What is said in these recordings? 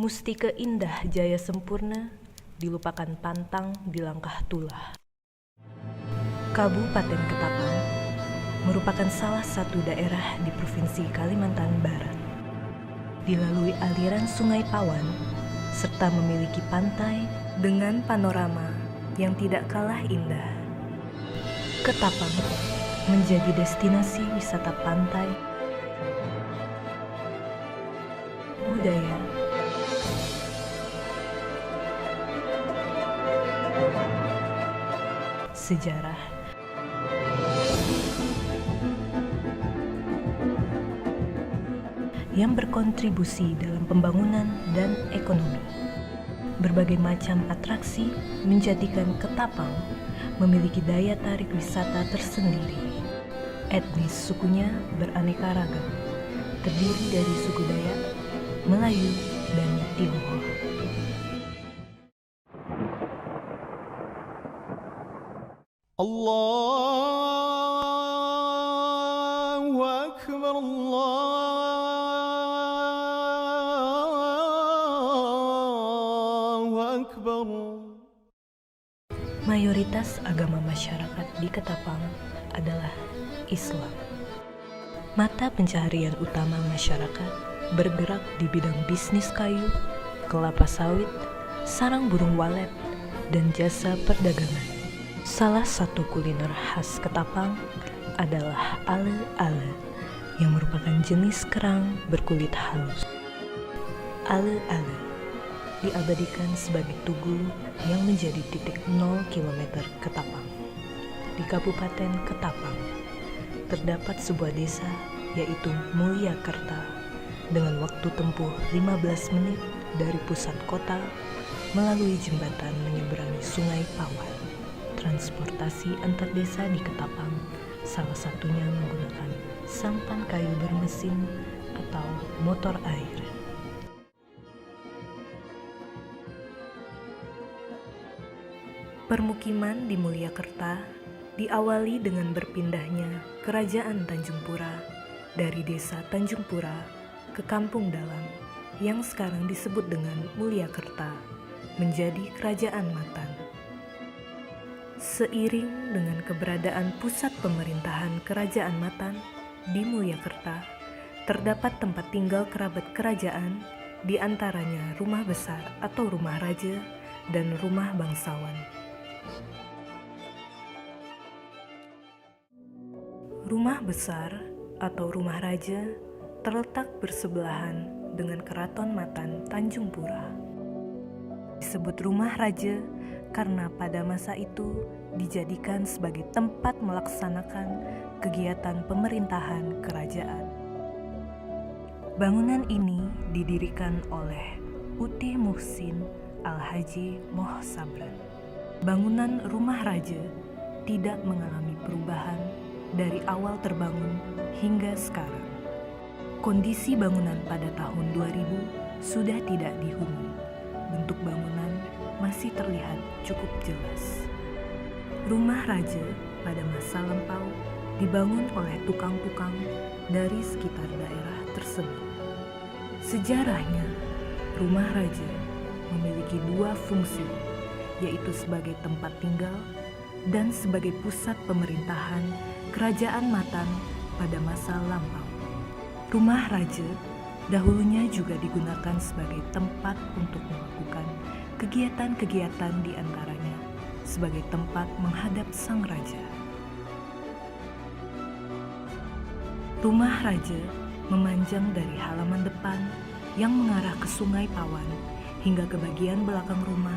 Mustika indah jaya sempurna, dilupakan pantang di langkah tulah. Kabupaten Ketapang merupakan salah satu daerah di Provinsi Kalimantan Barat. Dilalui aliran Sungai Pawan, serta memiliki pantai dengan panorama yang tidak kalah indah. Ketapang menjadi destinasi wisata pantai, budaya, sejarah, yang berkontribusi dalam pembangunan dan ekonomi. Berbagai macam atraksi menjadikan Ketapang memiliki daya tarik wisata tersendiri. Etnis sukunya beraneka ragam, terdiri dari suku Dayak, Melayu, dan Tionghoa. Allahu Akbar, Allahu Akbar. Mayoritas agama masyarakat di Ketapang adalah Islam. Mata pencaharian utama masyarakat bergerak di bidang bisnis kayu, kelapa sawit, sarang burung walet, dan jasa perdagangan. Salah satu kuliner khas Ketapang adalah ale-ale, yang merupakan jenis kerang berkulit halus. Ale-ale diabadikan sebagai tugu yang menjadi titik 0 km Ketapang. Di Kabupaten Ketapang terdapat sebuah desa yaitu Mulyakerta dengan waktu tempuh 15 menit dari pusat kota melalui jembatan menyeberangi Sungai Pawan. Transportasi antar desa di Ketapang salah satunya menggunakan sampan kayu bermesin atau motor air. Permukiman di Mulyakerta diawali dengan berpindahnya Kerajaan Tanjung Pura dari desa Tanjung Pura ke Kampung Dalam yang sekarang disebut dengan Mulyakerta menjadi Kerajaan Matan. Seiring dengan keberadaan pusat pemerintahan Kerajaan Matan di Mulyakerta, terdapat tempat tinggal kerabat kerajaan, di antaranya rumah besar atau rumah raja dan rumah bangsawan. Rumah besar atau rumah raja terletak bersebelahan dengan Keraton Matan Tanjung Pura. Disebut rumah raja karena pada masa itu dijadikan sebagai tempat melaksanakan kegiatan pemerintahan kerajaan. Bangunan ini didirikan oleh Uti Muhsin Al-Haji Moh Sabran. Bangunan rumah raja tidak mengalami perubahan dari awal terbangun hingga sekarang. Kondisi bangunan pada tahun 2000 sudah tidak dihuni. Bentuk bangunan masih terlihat cukup jelas. Rumah raja pada masa lampau dibangun oleh tukang-tukang dari sekitar daerah tersebut. Sejarahnya, rumah raja memiliki dua fungsi, yaitu sebagai tempat tinggal dan sebagai pusat pemerintahan Kerajaan Matan pada masa lampau. Rumah raja dahulunya juga digunakan sebagai tempat untuk melakukan kegiatan-kegiatan, di antaranya sebagai tempat menghadap sang raja. Rumah raja memanjang dari halaman depan yang mengarah ke Sungai Pawan hingga ke bagian belakang rumah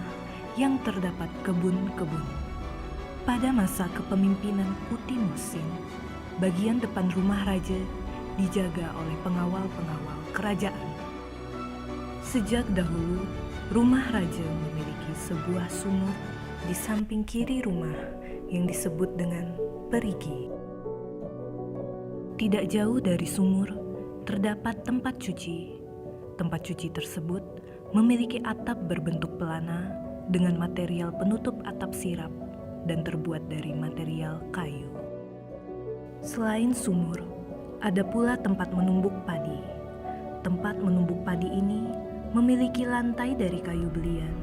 yang terdapat kebun-kebun. Pada masa kepemimpinan Uti Muhsin, bagian depan rumah raja dijaga oleh pengawal-pengawal kerajaan. Sejak dahulu, rumah raja memiliki sebuah sumur di samping kiri rumah yang disebut dengan perigi. Tidak jauh dari sumur, terdapat tempat cuci. Tempat cuci tersebut memiliki atap berbentuk pelana dengan material penutup atap sirap dan terbuat dari material kayu. Selain sumur, ada pula tempat menumbuk padi. Tempat menumbuk padi ini Memiliki lantai dari kayu belian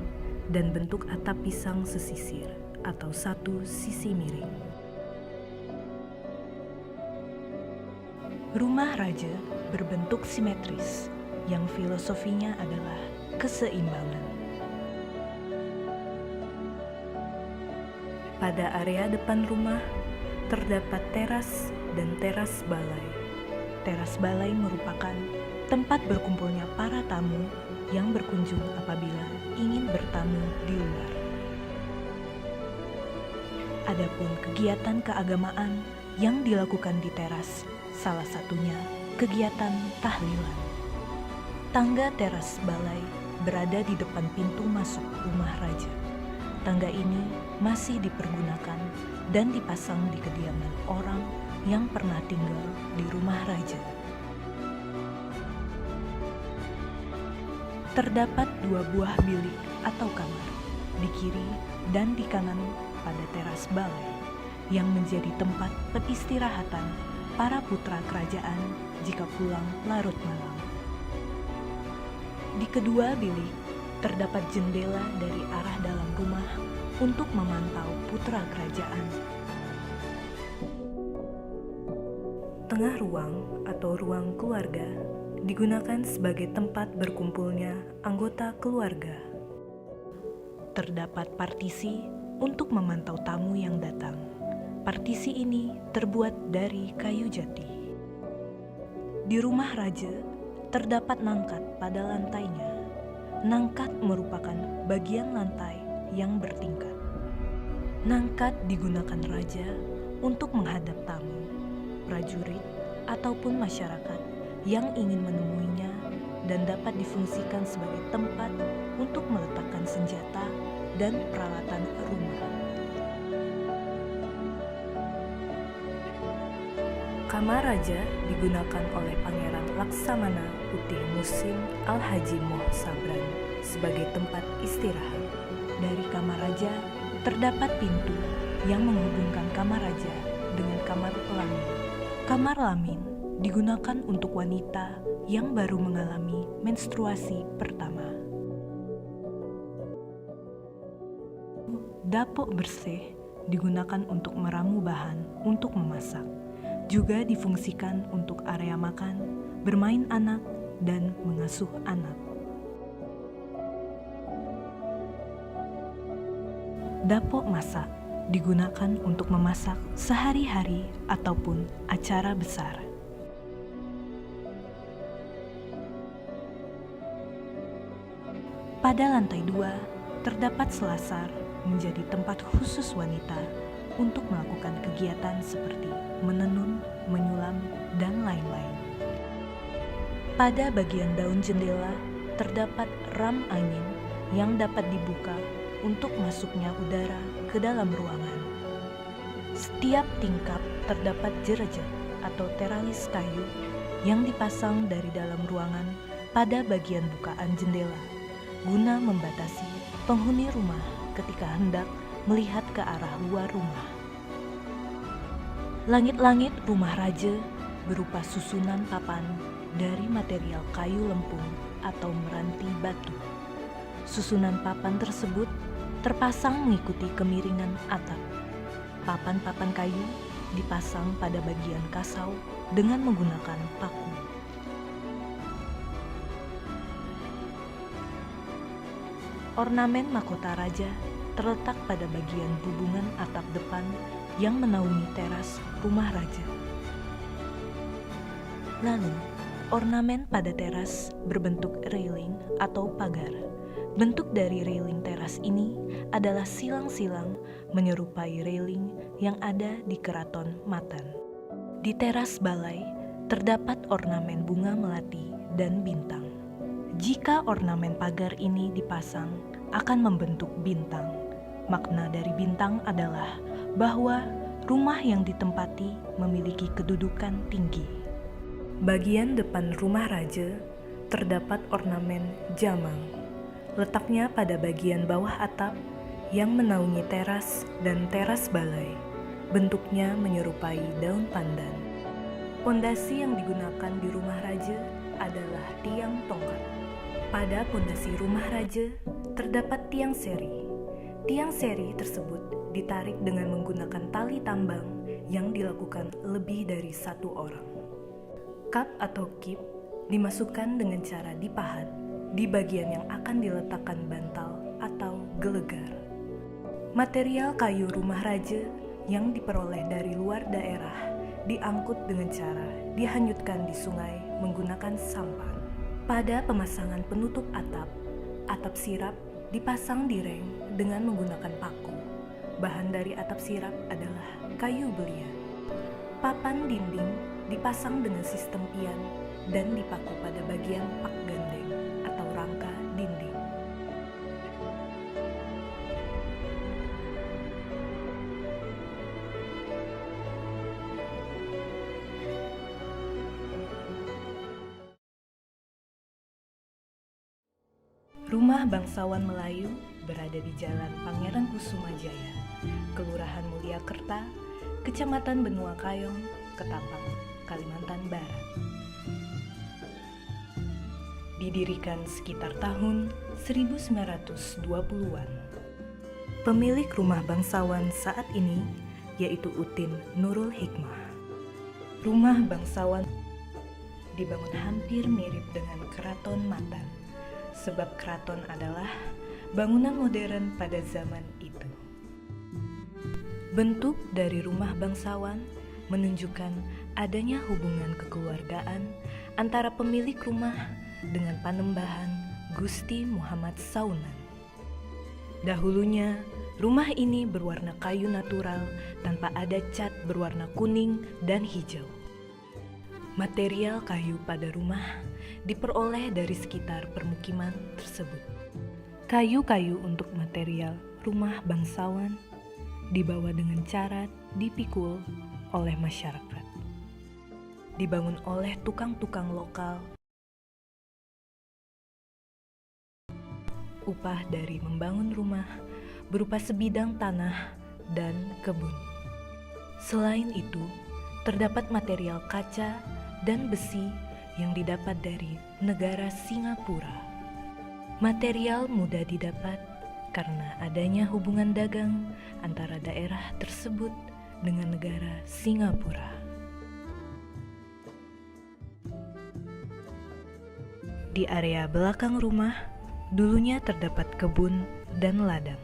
dan bentuk atap pisang sesisir atau satu sisi miring. Rumah raja berbentuk simetris yang filosofinya adalah keseimbangan. Pada area depan rumah terdapat teras dan teras balai. Teras balai merupakan tempat berkumpulnya para tamu yang berkunjung apabila ingin bertamu di luar. Adapun kegiatan keagamaan yang dilakukan di teras, salah satunya kegiatan tahlilan. Tangga teras balai berada di depan pintu masuk rumah raja. Tangga ini masih dipergunakan dan dipasang di kediaman orang yang pernah tinggal di rumah raja. Terdapat 2 buah bilik atau kamar di kiri dan di kanan pada teras balai yang menjadi tempat peristirahatan para putra kerajaan jika pulang larut malam. Di kedua bilik terdapat jendela dari arah dalam rumah untuk memantau putra kerajaan. Tengah ruang atau ruang keluarga digunakan sebagai tempat berkumpulnya anggota keluarga. Terdapat partisi untuk memantau tamu yang datang. Partisi ini terbuat dari kayu jati. Di rumah raja terdapat nangkat pada lantainya. Nangkat merupakan bagian lantai yang bertingkat. Nangkat digunakan raja untuk menghadap tamu, prajurit, ataupun masyarakat yang ingin menemuinya dan dapat difungsikan sebagai tempat untuk meletakkan senjata dan peralatan rumah. Kamar raja digunakan oleh Pangeran Laksamana Putih Muhsin Al-Haji Moh Sabran sebagai tempat istirahat. Dari kamar raja terdapat pintu yang menghubungkan kamar raja dengan kamar lamin. Kamar lamin digunakan untuk wanita yang baru mengalami menstruasi pertama. Dapur bersih digunakan untuk meramu bahan untuk memasak. Juga difungsikan untuk area makan, bermain anak, dan mengasuh anak. Dapur masak digunakan untuk memasak sehari-hari ataupun acara besar. Pada lantai 2 terdapat selasar menjadi tempat khusus wanita untuk melakukan kegiatan seperti menenun, menyulam, dan lain-lain. Pada bagian daun jendela terdapat ram angin yang dapat dibuka untuk masuknya udara ke dalam ruangan. Setiap tingkap terdapat jerejak atau teralis kayu yang dipasang dari dalam ruangan pada bagian bukaan jendela guna membatasi penghuni rumah ketika hendak melihat ke arah luar rumah. Langit-langit rumah raja berupa susunan papan dari material kayu lempung atau meranti batu. Susunan papan tersebut terpasang mengikuti kemiringan atap. Papan-papan kayu dipasang pada bagian kasau dengan menggunakan paku. Ornamen mahkota raja terletak pada bagian hubungan atap depan yang menaungi teras rumah raja. Lalu, ornamen pada teras berbentuk railing atau pagar. Bentuk dari railing teras ini adalah silang-silang menyerupai railing yang ada di Keraton Matan. Di teras balai terdapat ornamen bunga melati dan bintang. Jika ornamen pagar ini dipasang, akan membentuk bintang. Makna dari bintang adalah bahwa rumah yang ditempati memiliki kedudukan tinggi. Bagian depan rumah raja terdapat ornamen jamang. Letaknya pada bagian bawah atap yang menaungi teras dan teras balai. Bentuknya menyerupai daun pandan. Pondasi yang digunakan di rumah raja adalah tiang tongkat. Pada pondasi rumah raja terdapat tiang seri. Tiang seri tersebut ditarik dengan menggunakan tali tambang yang dilakukan lebih dari satu orang. Kap atau kip dimasukkan dengan cara dipahat di bagian yang akan diletakkan bantal atau gelegar. Material kayu rumah raja yang diperoleh dari luar daerah diangkut dengan cara dihanyutkan di sungai menggunakan sampan. Pada pemasangan penutup atap sirap dipasang di reng dengan menggunakan paku. Bahan dari atap sirap adalah kayu belian. Papan dinding dipasang dengan sistem pian dan dipaku pada bagian pak gandeng atau rangka dinding. Rumah bangsawan Melayu berada di Jalan Pangeran Kusumajaya, Kelurahan Mulyakerta, Kecamatan Benua Kayong, Ketapang, Kalimantan Barat. Didirikan sekitar tahun 1920-an. Pemilik rumah bangsawan saat ini yaitu Utin Nurul Hikmah. Rumah bangsawan dibangun hampir mirip dengan Keraton Matan, sebab keraton adalah bangunan modern pada zaman itu. Bentuk dari rumah bangsawan menunjukkan adanya hubungan kekeluargaan antara pemilik rumah dengan Panembahan Gusti Muhammad Saunan. Dahulunya, rumah ini berwarna kayu natural tanpa ada cat berwarna kuning dan hijau. Material kayu pada rumah diperoleh dari sekitar permukiman tersebut. Kayu-kayu untuk material rumah bangsawan dibawa dengan cara dipikul oleh masyarakat. Dibangun oleh tukang-tukang lokal. Upah dari membangun rumah berupa sebidang tanah dan kebun. Selain itu, terdapat material kaca dan besi yang didapat dari negara Singapura. Material mudah didapat karena adanya hubungan dagang antara daerah tersebut dengan negara Singapura. Di area belakang rumah, dulunya terdapat kebun dan ladang.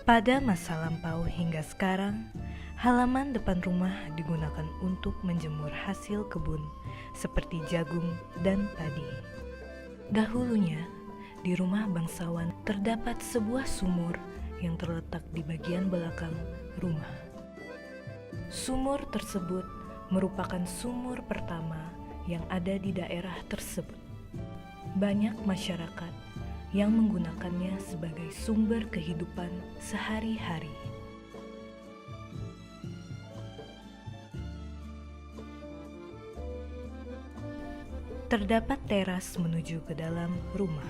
Pada masa lampau hingga sekarang, halaman depan rumah digunakan untuk menjemur hasil kebun seperti jagung dan padi. Dahulunya, di rumah bangsawan terdapat sebuah sumur yang terletak di bagian belakang rumah. Sumur tersebut merupakan sumur pertama yang ada di daerah tersebut. Banyak masyarakat yang menggunakannya sebagai sumber kehidupan sehari-hari. Terdapat teras menuju ke dalam rumah.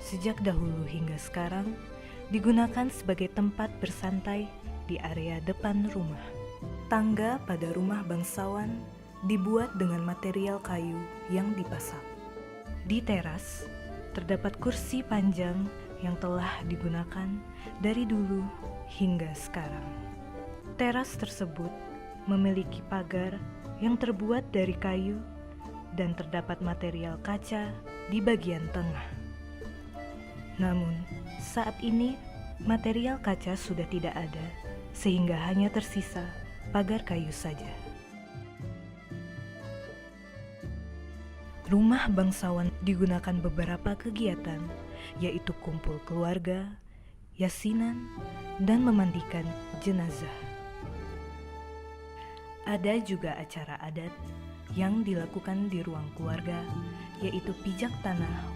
Sejak dahulu hingga sekarang digunakan sebagai tempat bersantai di area depan rumah. Tangga pada rumah bangsawan dibuat dengan material kayu yang dipasak. Di teras terdapat kursi panjang yang telah digunakan dari dulu hingga sekarang. Teras tersebut memiliki pagar yang terbuat dari kayu dan terdapat material kaca di bagian tengah. Namun, saat ini material kaca sudah tidak ada, sehingga hanya tersisa pagar kayu saja. Rumah bangsawan digunakan beberapa kegiatan, yaitu kumpul keluarga, yasinan, dan memandikan jenazah. Ada juga acara adat yang dilakukan di ruang keluarga, yaitu pijak tanah.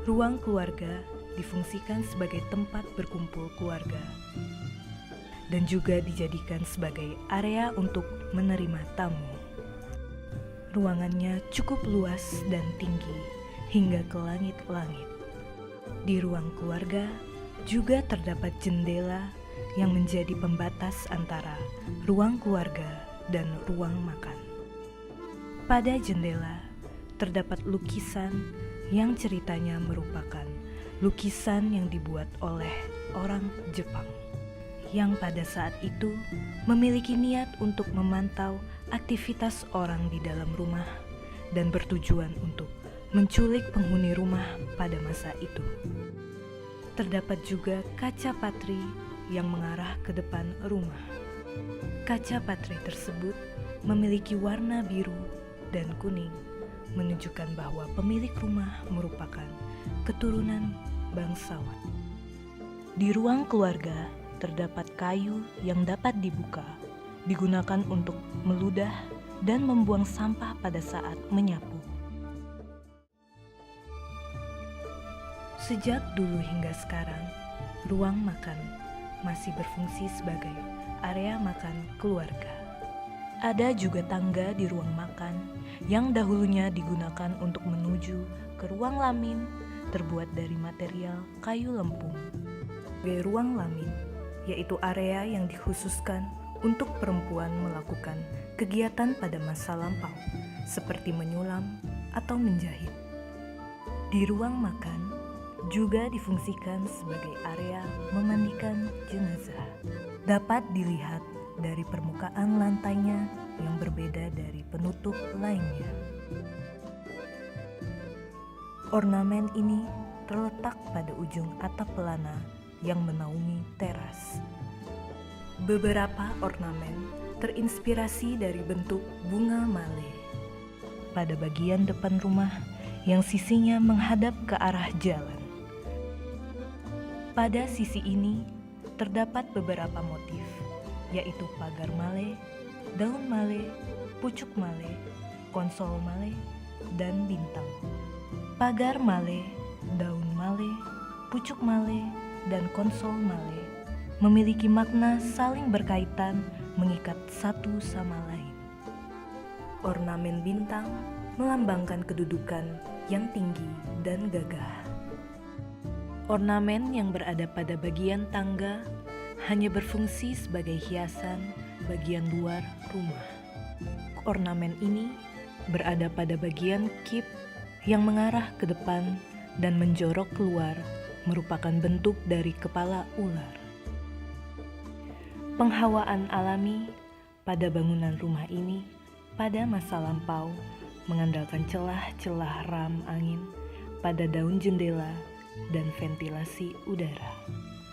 Ruang keluarga difungsikan sebagai tempat berkumpul keluarga dan juga dijadikan sebagai area untuk menerima tamu. Ruangannya cukup luas dan tinggi hingga ke langit-langit. Di ruang keluarga juga terdapat jendela yang menjadi pembatas antara ruang keluarga dan ruang makan. Pada jendela terdapat lukisan yang ceritanya merupakan lukisan yang dibuat oleh orang Jepang yang pada saat itu memiliki niat untuk memantau aktivitas orang di dalam rumah dan bertujuan untuk menculik penghuni rumah pada masa itu. Terdapat juga kaca patri yang mengarah ke depan rumah. Kaca patri tersebut memiliki warna biru dan kuning, menunjukkan bahwa pemilik rumah merupakan keturunan bangsawan. Di ruang keluarga terdapat kayu yang dapat dibuka, digunakan untuk meludah dan membuang sampah pada saat menyapu. Sejak dulu hingga sekarang, ruang makan masih berfungsi sebagai area makan keluarga. Ada juga tangga di ruang makan yang dahulunya digunakan untuk menuju ke ruang lamin terbuat dari material kayu lempung. Sebagai ruang lamin, yaitu area yang dikhususkan untuk perempuan melakukan kegiatan pada masa lampau, seperti menyulam atau menjahit. Di ruang makan juga difungsikan sebagai area memandikan jenazah. Dapat dilihat dari permukaan lantainya yang berbeda dari penutup lainnya. Ornamen ini terletak pada ujung atap pelana yang menaungi teras. Beberapa ornamen terinspirasi dari bentuk bunga male pada bagian depan rumah yang sisinya menghadap ke arah jalan. Pada sisi ini terdapat beberapa motif, yaitu pagar male, daun male, pucuk male, konsol male, dan bintang. Pagar male, daun male, pucuk male, dan konsol male memiliki makna saling berkaitan, mengikat satu sama lain. Ornamen bintang melambangkan kedudukan yang tinggi dan gagah. Ornamen yang berada pada bagian tangga hanya berfungsi sebagai hiasan bagian luar rumah. Ornamen ini berada pada bagian kip yang mengarah ke depan dan menjorok keluar, merupakan bentuk dari kepala ular. Penghawaan alami pada bangunan rumah ini pada masa lampau mengandalkan celah-celah ram angin pada daun jendela dan ventilasi udara.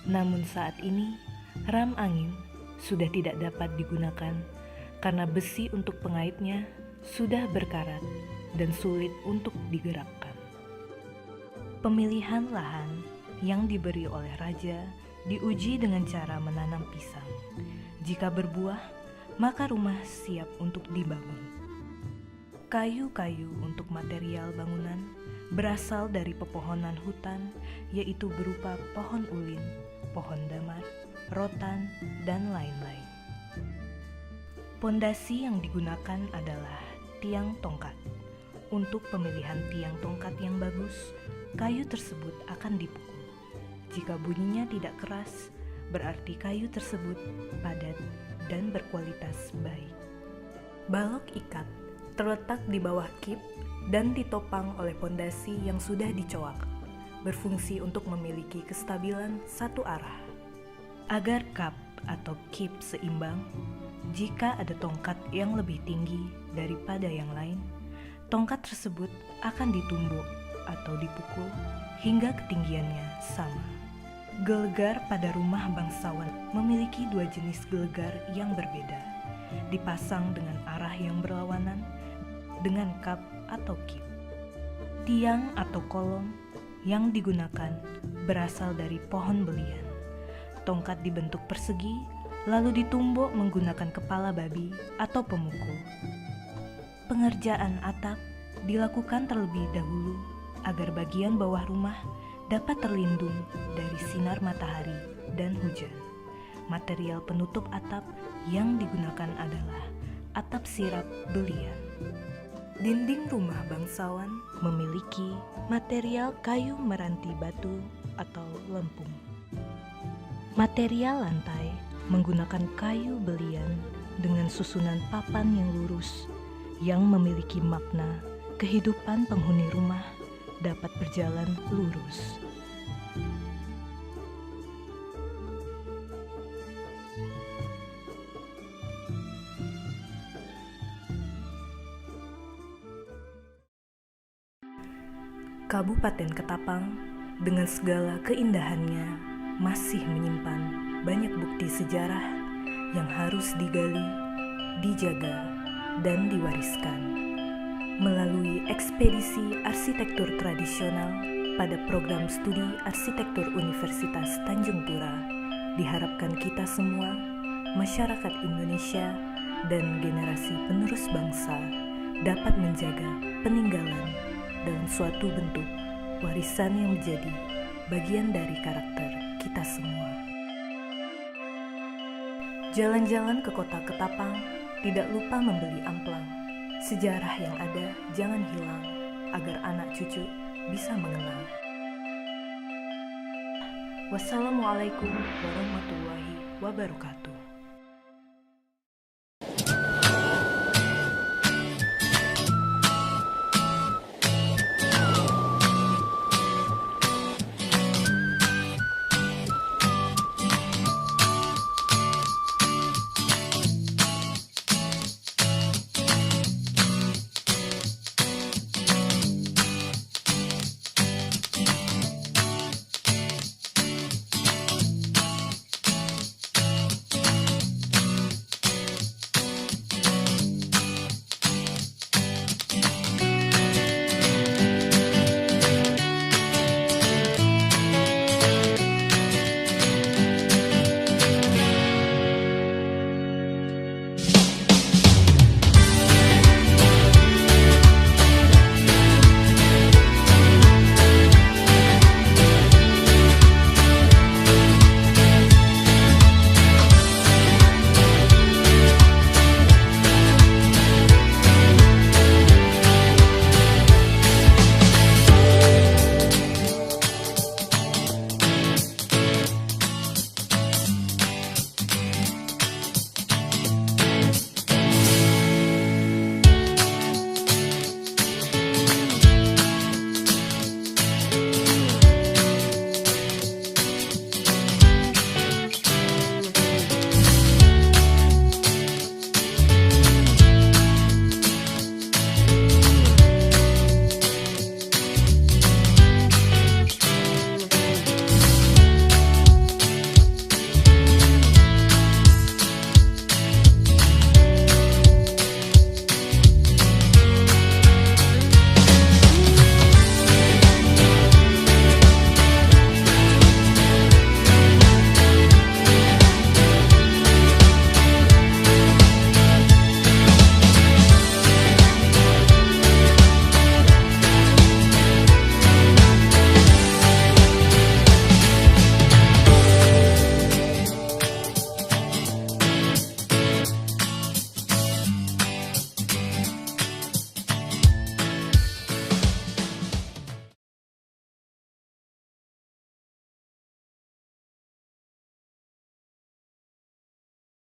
Namun saat ini, ram angin sudah tidak dapat digunakan karena besi untuk pengaitnya sudah berkarat dan sulit untuk digerakkan. Pemilihan lahan yang diberi oleh raja diuji dengan cara menanam pisang. Jika berbuah, maka rumah siap untuk dibangun. Kayu-kayu untuk material bangunan berasal dari pepohonan hutan, yaitu berupa pohon ulin, pohon damar, rotan, dan lain-lain. Pondasi yang digunakan adalah tiang tongkat. Untuk pemilihan tiang tongkat yang bagus, kayu tersebut akan dipukul. Jika bunyinya tidak keras, berarti kayu tersebut padat dan berkualitas baik. Balok ikat terletak di bawah kip dan ditopang oleh pondasi yang sudah dicoak, berfungsi untuk memiliki kestabilan satu arah. Agar kap atau kip seimbang, jika ada tongkat yang lebih tinggi daripada yang lain, tongkat tersebut akan ditumbuk atau dipukul hingga ketinggiannya sama. Gelegar pada rumah bangsawan memiliki dua jenis gelegar yang berbeda, dipasang dengan arah yang berlawanan dengan kap atau kip. Tiang atau kolom yang digunakan berasal dari pohon belian. Tongkat dibentuk persegi, lalu ditumbuk menggunakan kepala babi atau pemukul. Pengerjaan atap dilakukan terlebih dahulu agar bagian bawah rumah dapat terlindung dari sinar matahari dan hujan. Material penutup atap yang digunakan adalah atap sirap belian. Dinding rumah bangsawan memiliki material kayu meranti batu atau lempung. Material lantai menggunakan kayu belian dengan susunan papan yang lurus yang memiliki makna kehidupan penghuni rumah dapat berjalan lurus. Kabupaten Ketapang dengan segala keindahannya masih menyimpan banyak bukti sejarah yang harus digali, dijaga, dan diwariskan. Melalui ekspedisi arsitektur tradisional pada program studi arsitektur Universitas Tanjung Pura, diharapkan kita semua, masyarakat Indonesia, dan generasi penerus bangsa dapat menjaga peninggalan dalam suatu bentuk warisan yang menjadi bagian dari karakter kita semua. Jalan-jalan ke kota Ketapang, tidak lupa membeli amplang. Sejarah yang ada jangan hilang, agar anak cucu bisa mengenal. Wassalamualaikum warahmatullahi wabarakatuh.